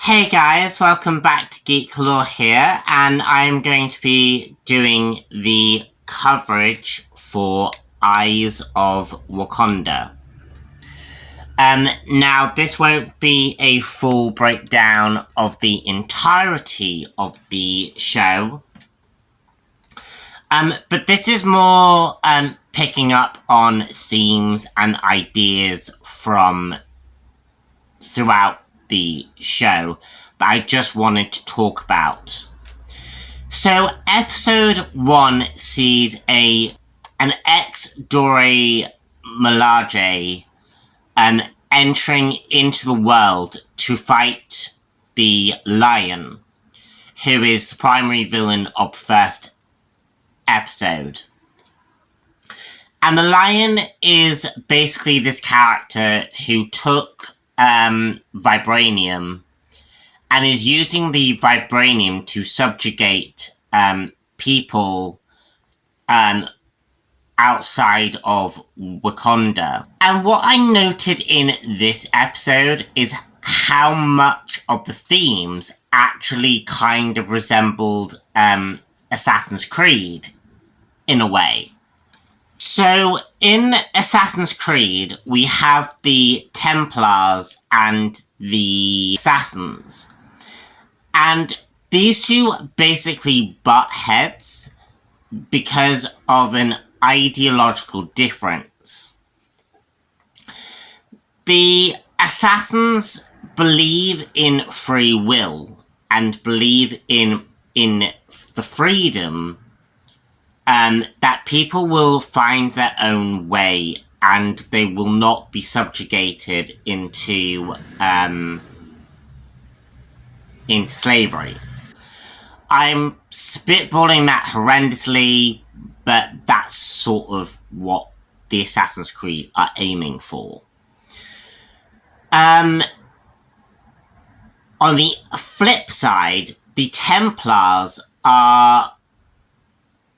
Hey guys, welcome back to Geek Lore here, and I'm going to be doing the coverage for Eyes of Wakanda. Now this won't be a full breakdown of the entirety of the show, but this is more picking up on themes and ideas from throughout the show that I just wanted to talk about. So episode 1 sees an ex-Dora Milaje entering into the world to fight the Lion, who is the primary villain of the first episode. And the Lion is basically this character who took vibranium and is using the vibranium to subjugate people outside of Wakanda. And what I noted in this episode is how much of the themes actually kind of resembled Assassin's Creed in a way. So, in Assassin's Creed, we have the Templars and the Assassins. And these two basically butt heads because of an ideological difference. The Assassins believe in free will and believe in the freedom that people will find their own way and they will not be subjugated into slavery. I'm spitballing that horrendously, but that's sort of what the Assassin's Creed are aiming for. On the flip side, the Templars are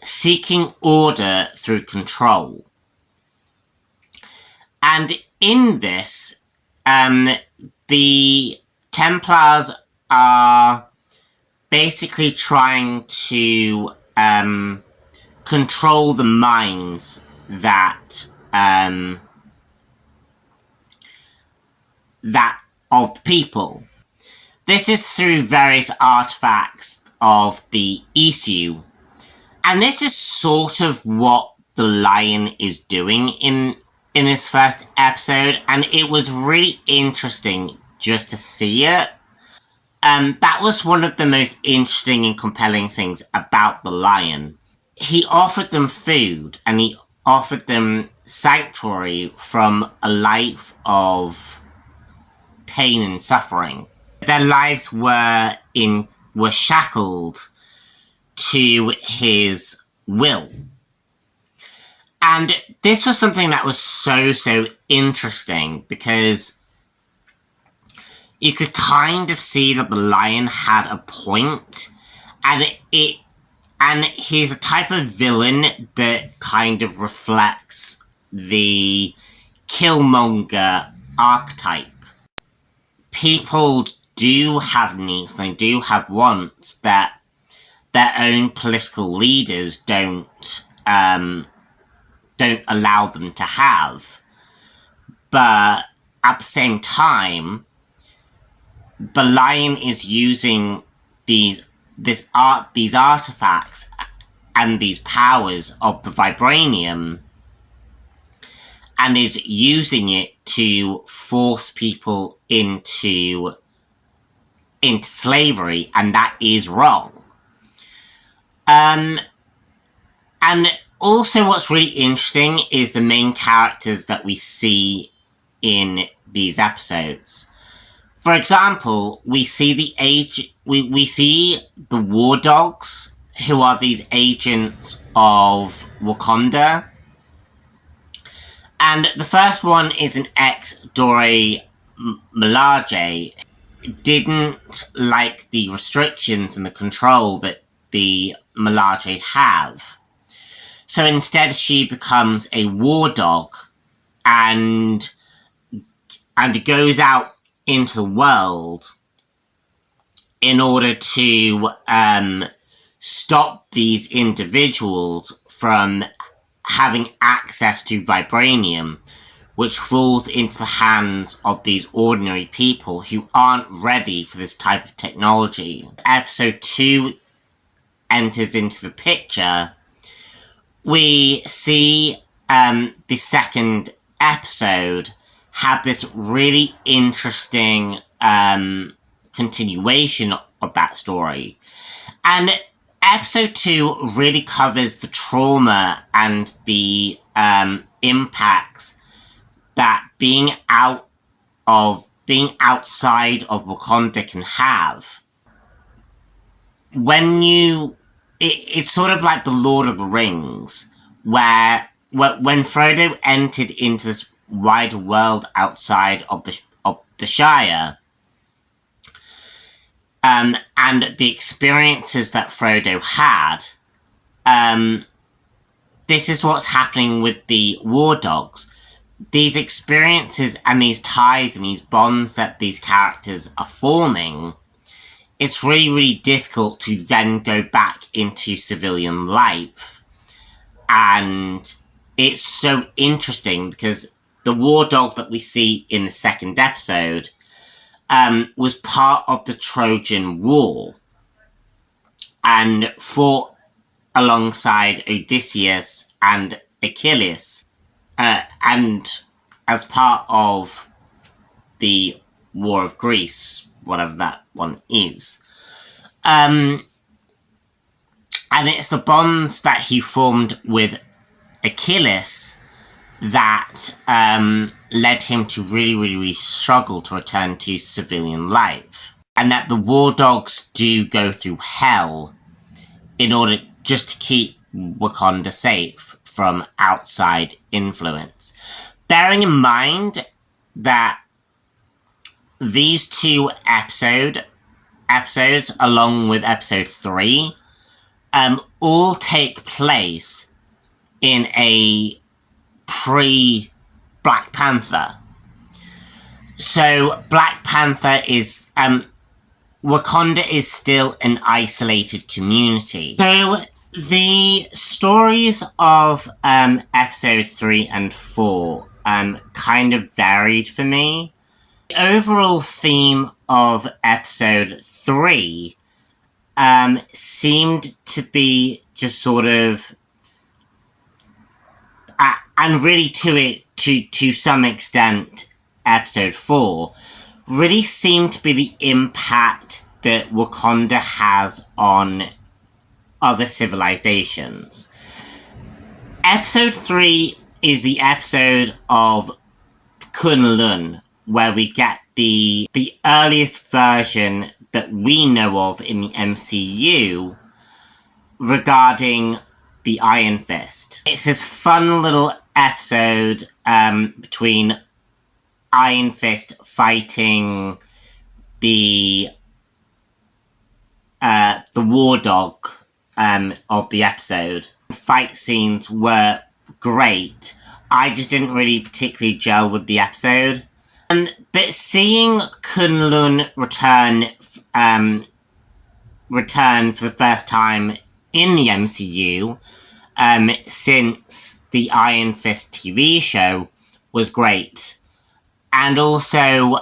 seeking order through control. And in this, the Templars are basically trying to control the minds that of people. This is through various artifacts of the issue. And this is sort of what the Lion is doing in this first episode, and it was really interesting just to see it. That was one of the most interesting and compelling things about the Lion. He offered them food, and he offered them sanctuary from a life of pain and suffering. Their lives were shackled to his will. And this was something that was so interesting because you could kind of see that the Lion had a point, and he's a type of villain that kind of reflects the Killmonger archetype. People do have needs, they do have wants that their own political leaders don't allow them to have. But at the same time, the Lion is using these artifacts and these powers of the vibranium and is using it to force people into slavery, and that is wrong. And also what's really interesting is the main characters that we see in these episodes. For example, we see we see the War Dogs, who are these agents of Wakanda. And the first one is an ex-Dora Milaje, didn't like the restrictions and the control that the Milaje have. So instead she becomes a war dog and goes out into the world in order to stop these individuals from having access to vibranium, which falls into the hands of these ordinary people who aren't ready for this type of technology. Episode 2 enters into the picture. We see the second episode have this really interesting continuation of that story. And episode 2 really covers the trauma and the impacts that being outside of Wakanda can have. It's sort of like the Lord of the Rings, where when Frodo entered into this wider world outside of the Shire, and the experiences that Frodo had, this is what's happening with the War Dogs. These experiences and these ties and these bonds that these characters are forming, it's really, really difficult to then go back into civilian life. And it's so interesting because the War Dog that we see in the second episode was part of the Trojan War and fought alongside Odysseus and Achilles, and as part of the War of Greece, whatever that one is. And it's the bonds that he formed with Achilles that led him to really, really, really struggle to return to civilian life. And that the War Dogs do go through hell in order just to keep Wakanda safe from outside influence. Bearing in mind that these two episodes, along with episode 3, all take place in a pre-Black Panther. So Black Panther is, Wakanda is still an isolated community. So the stories of episode 3 and 4 kind of varied for me. The overall theme of episode 3 seemed to be just sort of, and really to some extent, episode 4, really seemed to be the impact that Wakanda has on other civilizations. Episode 3 is the episode of Kunlun, where we get the earliest version that we know of in the MCU regarding the Iron Fist. It's this fun little episode between Iron Fist fighting the War Dog of the episode. Fight scenes were great. I just didn't really particularly gel with the episode. But seeing Kunlun return for the first time in the MCU since the Iron Fist TV show was great. And also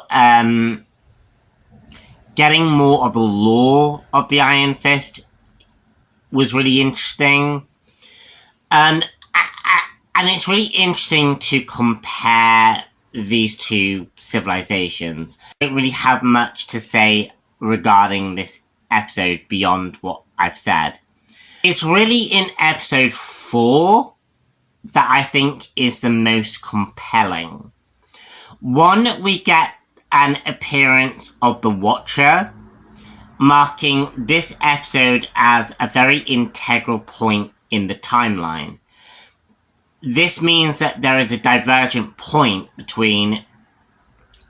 getting more of the lore of the Iron Fist was really interesting. And it's really interesting to compare these two civilizations. I don't really have much to say regarding this episode beyond what I've said. It's really in episode 4 that I think is the most compelling. One, we get an appearance of the Watcher, marking this episode as a very integral point in the timeline. This means that there is a divergent point between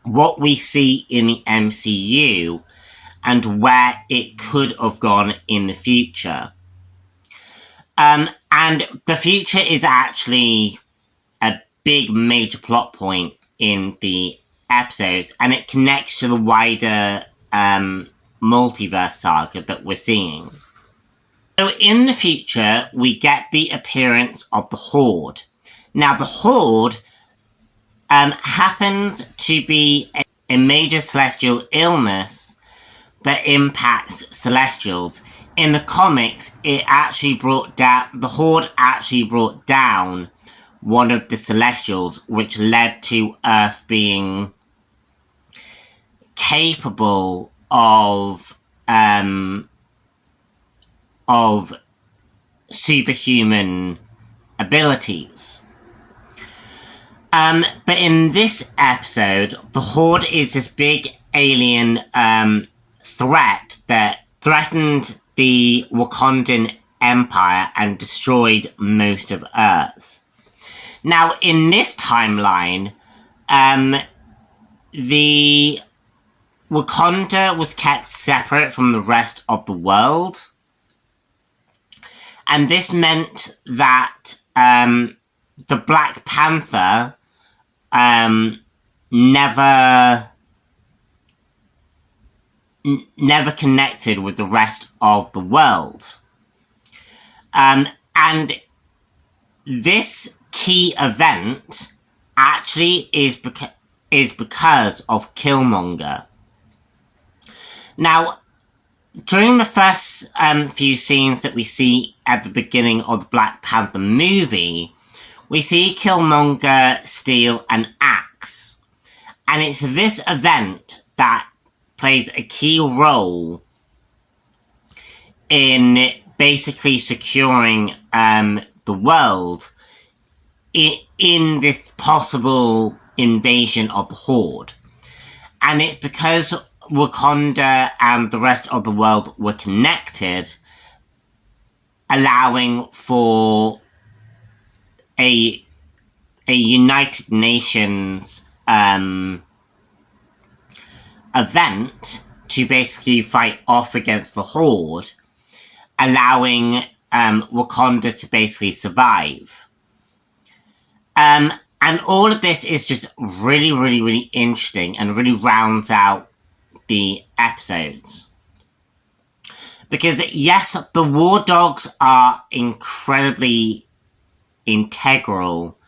what we see in the MCU and where it could have gone in the future. And the future is actually a big major plot point in the episodes, and it connects to the wider multiverse saga that we're seeing. So in the future, we get the appearance of the Horde. Now the Horde happens to be a major celestial illness that impacts Celestials. In the comics, the Horde actually brought down one of the Celestials, which led to Earth being capable of superhuman abilities. But in this episode, the Horde is this big alien threat that threatened the Wakandan Empire and destroyed most of Earth. Now, in this timeline, the Wakanda was kept separate from the rest of the world. And this meant that the Black Panther never connected with the rest of the world. And this key event actually is because of Killmonger. Now, during the first few scenes that we see at the beginning of the Black Panther movie, we see Killmonger steal an axe. And it's this event that plays a key role in basically securing the world in this possible invasion of the Horde. And it's because Wakanda and the rest of the world were connected, allowing for a United Nations event to basically fight off against the Horde, allowing Wakanda to basically survive. And all of this is just really, really, really interesting and really rounds out the episodes. Because yes, the War Dogs are incredibly integral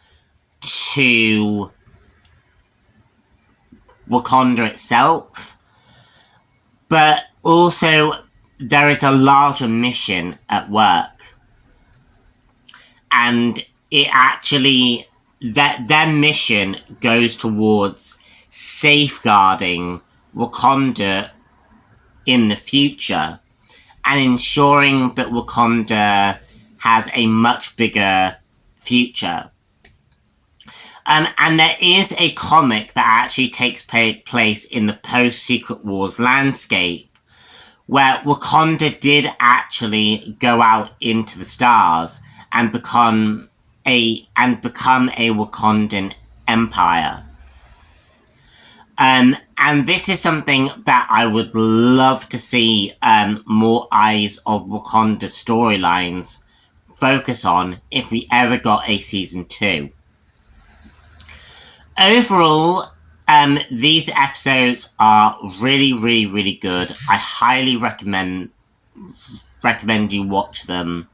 to Wakanda itself, but also there is a larger mission at work, and it actually, their mission goes towards safeguarding Wakanda in the future and ensuring that Wakanda has a much bigger future. And there is a comic that actually takes place in the post-Secret Wars landscape, where Wakanda did actually go out into the stars and become a Wakandan empire. And this is something that I would love to see more Eyes of Wakanda storylines focus on if we ever got a season 2. Overall, these episodes are really, really, really good. I highly recommend you watch them.